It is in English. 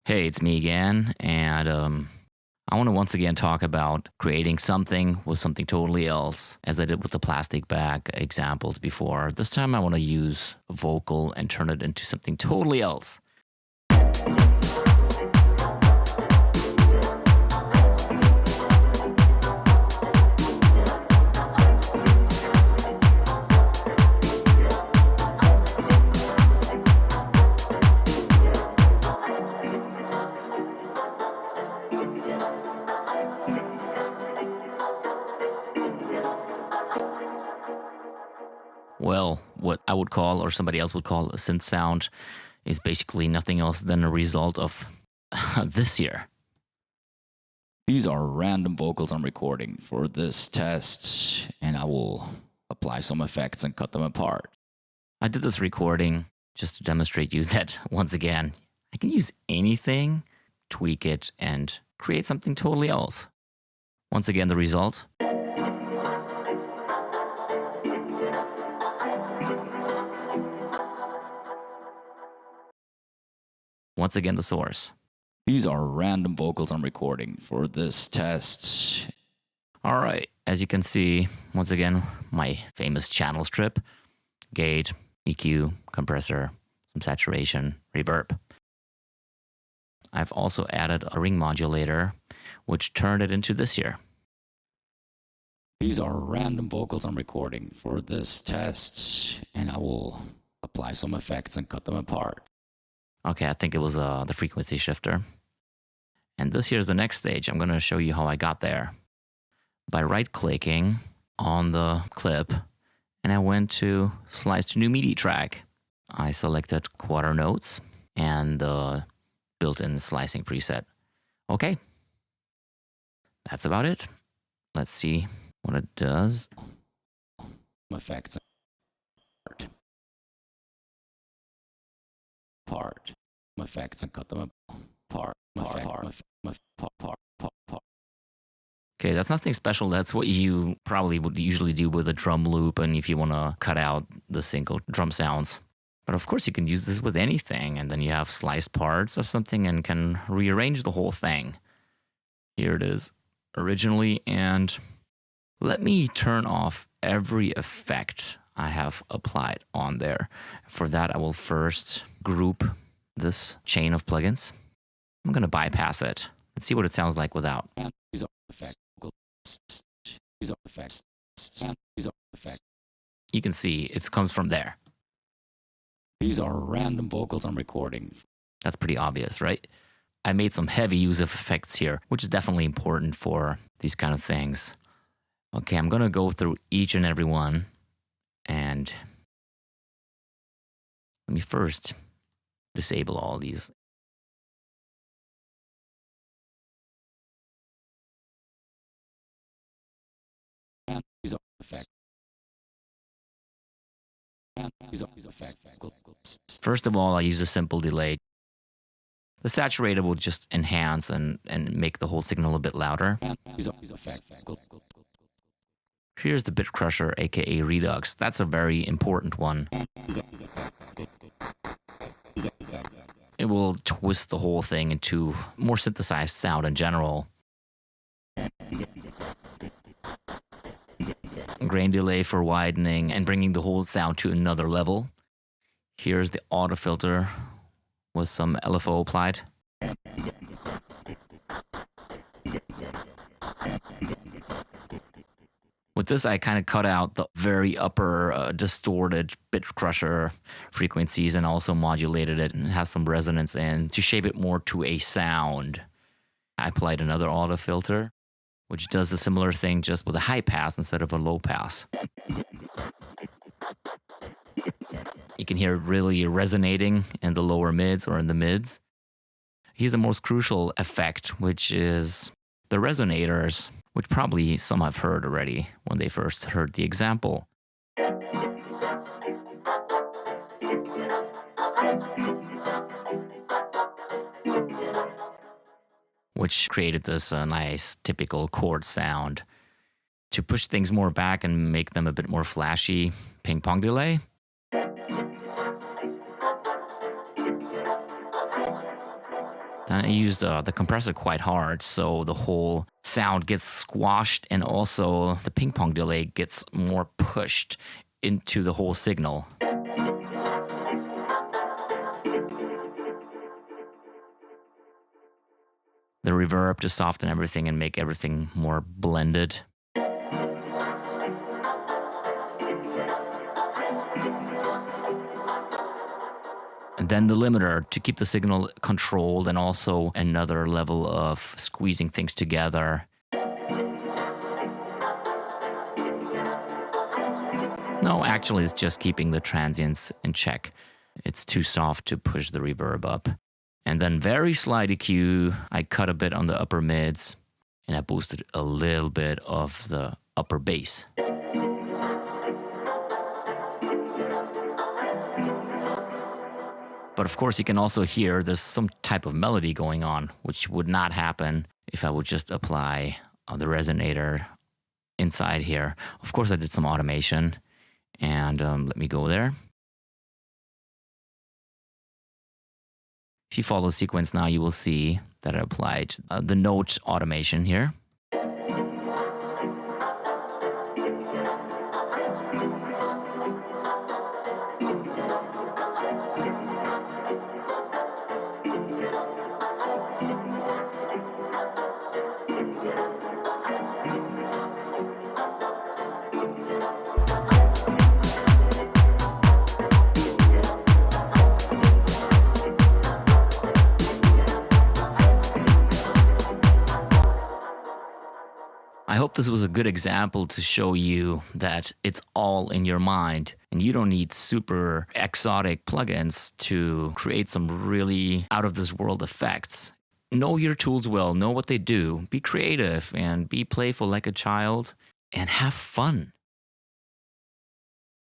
Hey, it's me again, and I want to once again talk about creating something with something totally else, as I did with the plastic bag examples before. This time I want to use a vocal and turn it into something totally else. Well, what I would call, or somebody else would call, a synth sound is basically nothing else than a result of this here. These are random vocals I'm recording for this test, and I will apply some effects and cut them apart. I did this recording just to demonstrate you that, once again, I can use anything, tweak it, and create something totally else. Once again, the result. Once again, the source. These are random vocals I'm recording for this test. All right, as you can see, once again, my famous channel strip, gate, EQ, compressor, some saturation, reverb. I've also added a ring modulator, which turned it into this here. These are random vocals I'm recording for this test, and I will apply some effects and cut them apart. Okay, I think it was the frequency shifter. And this here's the next stage. I'm going to show you how I got there. By right-clicking on the clip, and I went to Slice to New MIDI track. I selected quarter notes and the built-in slicing preset. Okay, that's about it. Let's see what it does. Effects. Part. Effects and cut them apart. Okay, that's nothing special. That's what you probably would usually do with a drum loop, and if you want to cut out the single drum sounds. But of course, you can use this with anything, and then you have sliced parts of something and can rearrange the whole thing. Here it is originally, and let me turn off every effect I have applied on there. For that, I will first group this chain of plugins. I'm going to bypass it. Let's see what it sounds like without. You can see it comes from there. These are random vocals I'm recording. That's pretty obvious, right? I made some heavy use of effects here, which is definitely important for these kind of things. Okay, I'm going to go through each and every one, and let me first disable all these. First of all, I use a simple delay. The saturator will just enhance and make the whole signal a bit louder. Here's the bit crusher, aka Redux. That's a very important one. It will twist the whole thing into more synthesized sound in general. Grain delay for widening and bringing the whole sound to another level. Here's the auto filter with some LFO applied. With this, I kind of cut out the very upper distorted bit crusher frequencies and also modulated it and has some resonance in to shape it more to a sound. I applied another auto filter, which does a similar thing just with a high pass instead of a low pass. You can hear it really resonating in the lower mids or in the mids. Here's the most crucial effect, which is the resonators, which probably some have heard already when they first heard the example. Which created this nice typical chord sound. To push things more back and make them a bit more flashy, ping pong delay. And I used the compressor quite hard, so the whole sound gets squashed, and also the ping pong delay gets more pushed into the whole signal. The reverb to soften everything and make everything more blended. And then the limiter to keep the signal controlled, and also another level of squeezing things together. No, actually it's just keeping the transients in check. It's too soft to push the reverb up. And then very slight EQ, I cut a bit on the upper mids, and I boosted a little bit of the upper bass. But of course, you can also hear there's some type of melody going on, which would not happen if I would just apply the resonator inside here. Of course, I did some automation, and let me go there. If you follow the sequence now, you will see that I applied the note automation here. I hope this was a good example to show you that it's all in your mind, and you don't need super exotic plugins to create some really out of this world effects. Know your tools well, know what they do, be creative and be playful like a child, and have fun.